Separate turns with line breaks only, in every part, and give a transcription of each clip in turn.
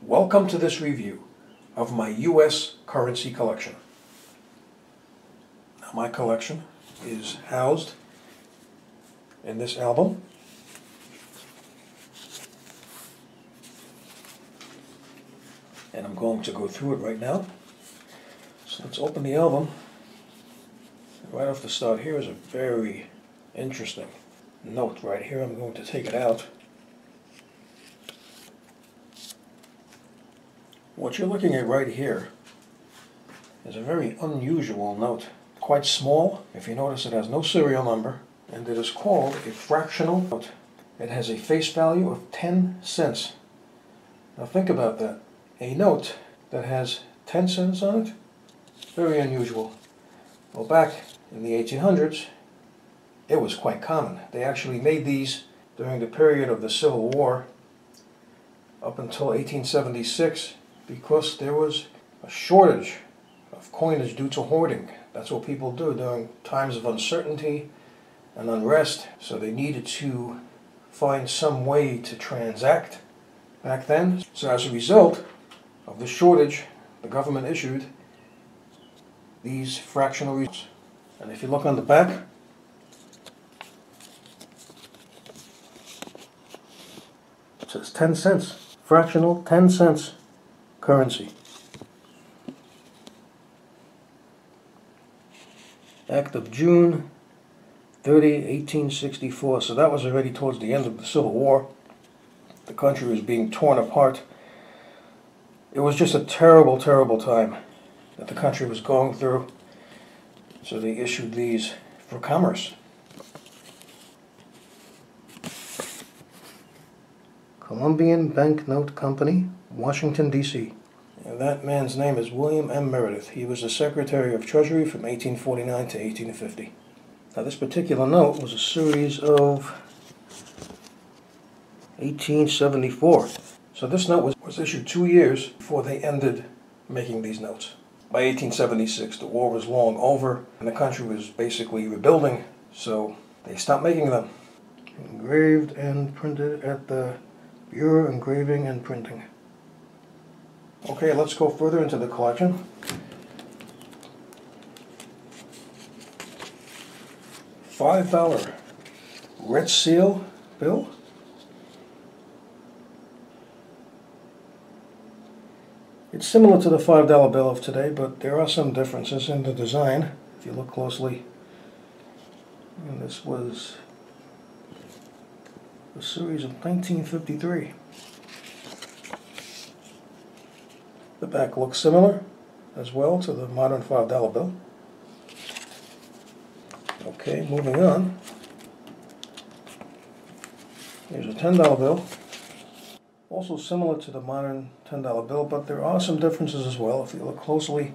Welcome to this review of my U.S. currency collection. Now, my collection is housed in this album. And I'm going to go through it right now. So let's open the album. Right off the start here is a very interesting note right here. I'm going to take it out. What you're looking at right here is a very unusual note. Quite small. If you notice, it has no serial number, and it is called a fractional note. It has a face value of 10 cents. Now think about that. A note that has 10 cents on it? Very unusual. Well, back in the 1800s, it was quite common. They actually made these during the period of the Civil War up until 1876 because there was a shortage of coinage due to hoarding. That's what people do during times of uncertainty and unrest. So they needed to find some way to transact back then. So as a result of the shortage, the government issued these fractional notes. And if you look on the back, it says 10 cents. Fractional 10 cents currency. Act of June 30, 1864. So that was already towards the end of the Civil War. The country was being torn apart. It was just a terrible, terrible time that the country was going through. So they issued these for commerce. Columbian Banknote Company, Washington, D.C. And that man's name is William M. Meredith. He was the Secretary of Treasury from 1849 to 1850. Now this particular note was a series of 1874. So this note was issued 2 years before they ended making these notes. By 1876, the war was long over, and the country was basically rebuilding, so they stopped making them. Engraved and printed at the Bureau of Engraving and Printing. Okay, let's go further into the collection. $5 red seal bill. It's similar to the $5 bill of today, but there are some differences in the design, if you look closely. And this was a series of 1953. The back looks similar as well to the modern $5 bill. Okay, moving on. Here's a $10 bill. Also similar to the modern $10 bill, but there are some differences as well. If you look closely,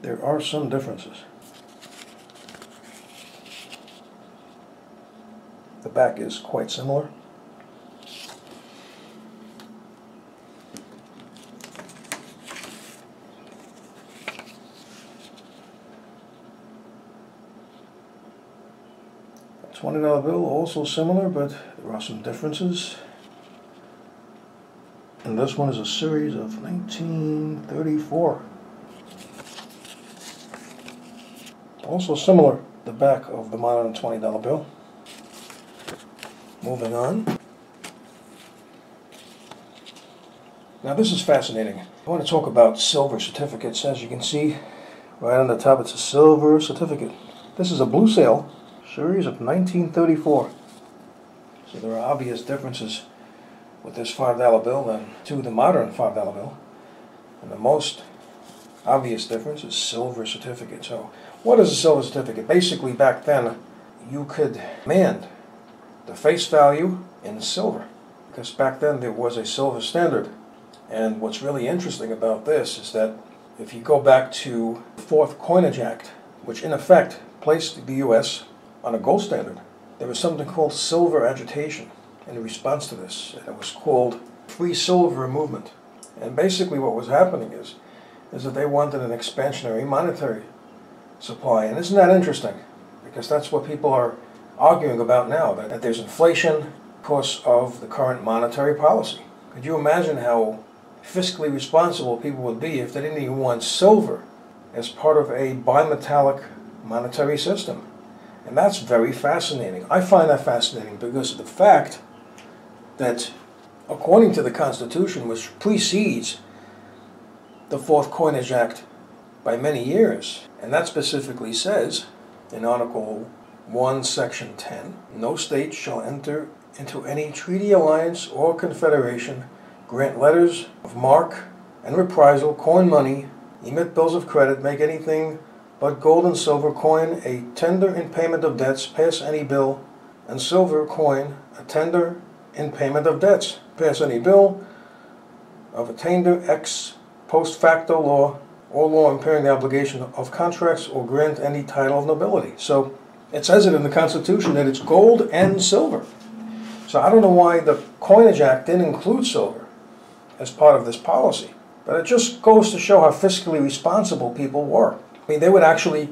there are some differences. The back is quite similar. $20 bill, also similar, but there are some differences. And this one is a series of 1934. Also similar, the back of the modern $20 bill. Moving on. Now this is fascinating. I want to talk about silver certificates. As you can see, right on the top it's a silver certificate. This is a Blue Sail series of 1934. So there are obvious differences with this $5 bill than to the modern $5 bill. And the most obvious difference is silver certificate. So what is a silver certificate? Basically back then you could demand the face value in silver, because back then there was a silver standard. And what's really interesting about this is that if you go back to the Fourth Coinage Act, which in effect placed the U.S. on a gold standard, there was something called silver agitation in response to this, and it was called Free Silver Movement. And basically what was happening is that they wanted an expansionary monetary supply. And isn't that interesting? Because that's what people are arguing about now, that there's inflation because of the current monetary policy. Could you imagine how fiscally responsible people would be if they didn't even want silver as part of a bimetallic monetary system? And that's very fascinating. I find that fascinating because of the fact that, according to the Constitution, which precedes the Fourth Coinage Act by many years, and that specifically says in Article 1, Section 10, no state shall enter into any treaty, alliance, or confederation, grant letters of marque and reprisal, coin money, emit bills of credit, make anything but gold and silver coin a tender in payment of debts, pass any bill, and silver coin a tender in payment of debts, pass any bill of attainder ex post facto law, or law impairing the obligation of contracts, or grant any title of nobility. So it says it in the Constitution that it's gold and silver. So I don't know why the Coinage Act didn't include silver as part of this policy, but it just goes to show how fiscally responsible people were. I mean, they would actually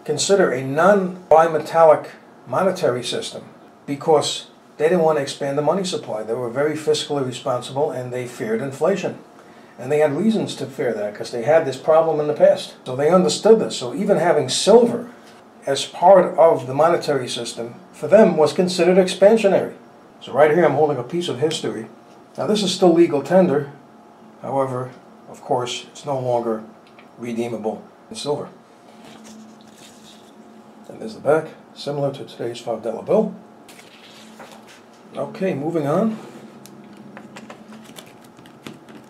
consider a non-bimetallic monetary system because they didn't want to expand the money supply. They were very fiscally responsible, and they feared inflation. And they had reasons to fear that because they had this problem in the past. So they understood this. So even having silver as part of the monetary system for them was considered expansionary. So right here I'm holding a piece of history. Now this is still legal tender. However, of course, it's no longer redeemable in silver. And there's the back, similar to today's $5 bill. Okay, moving on.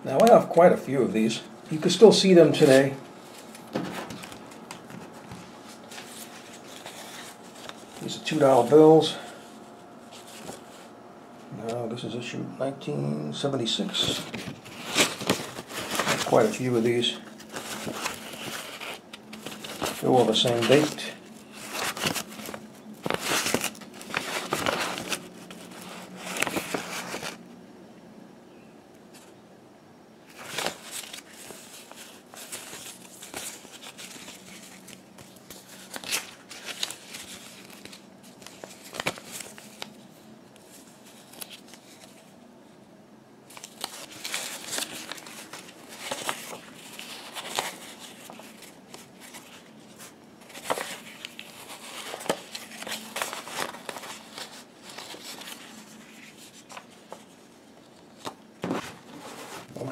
Now I have quite a few of these. You can still see them today. These are $2 bills. Now this is issued 1976. Quite a few of these. They're all the same date.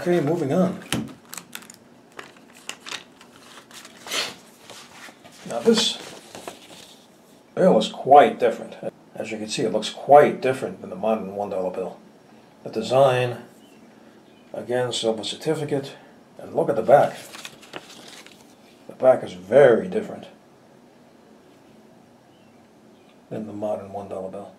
Okay, moving on. Now this bill is quite different. As you can see, it looks quite different than the modern $1 bill. The design, again, silver certificate, and look at the back. The back is very different than the modern $1 bill.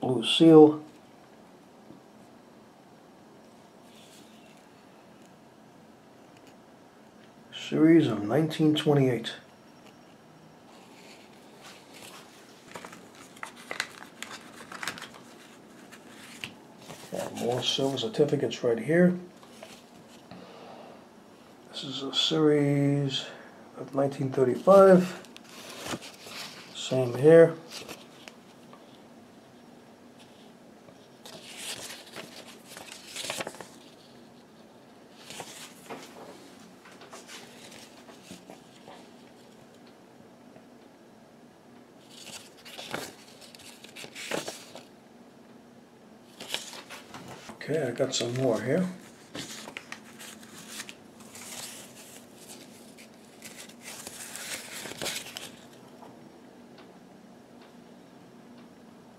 Blue seal. Series of 1928. And more silver certificates right here. This is a series of 1935. Same here. Okay, I got some more here.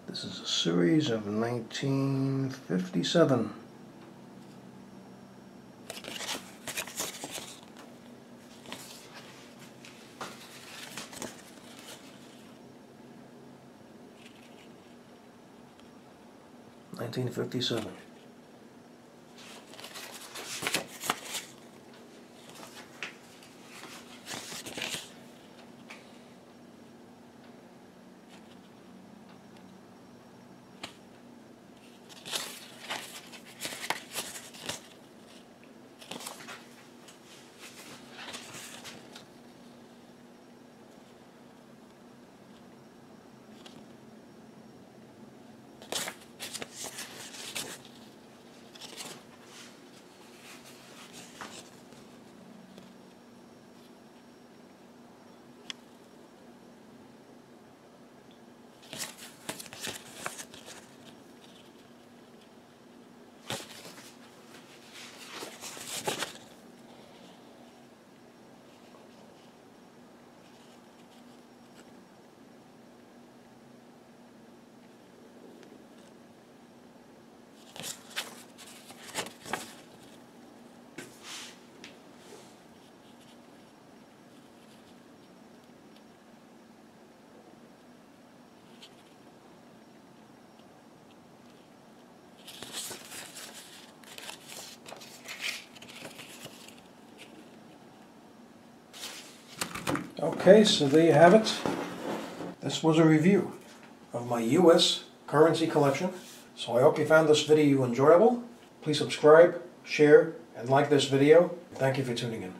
This is a series of 1957. $1957. Okay, so there you have it. This was a review of my US currency collection. So I hope you found this video enjoyable. Please subscribe, share, and like this video. Thank you for tuning in.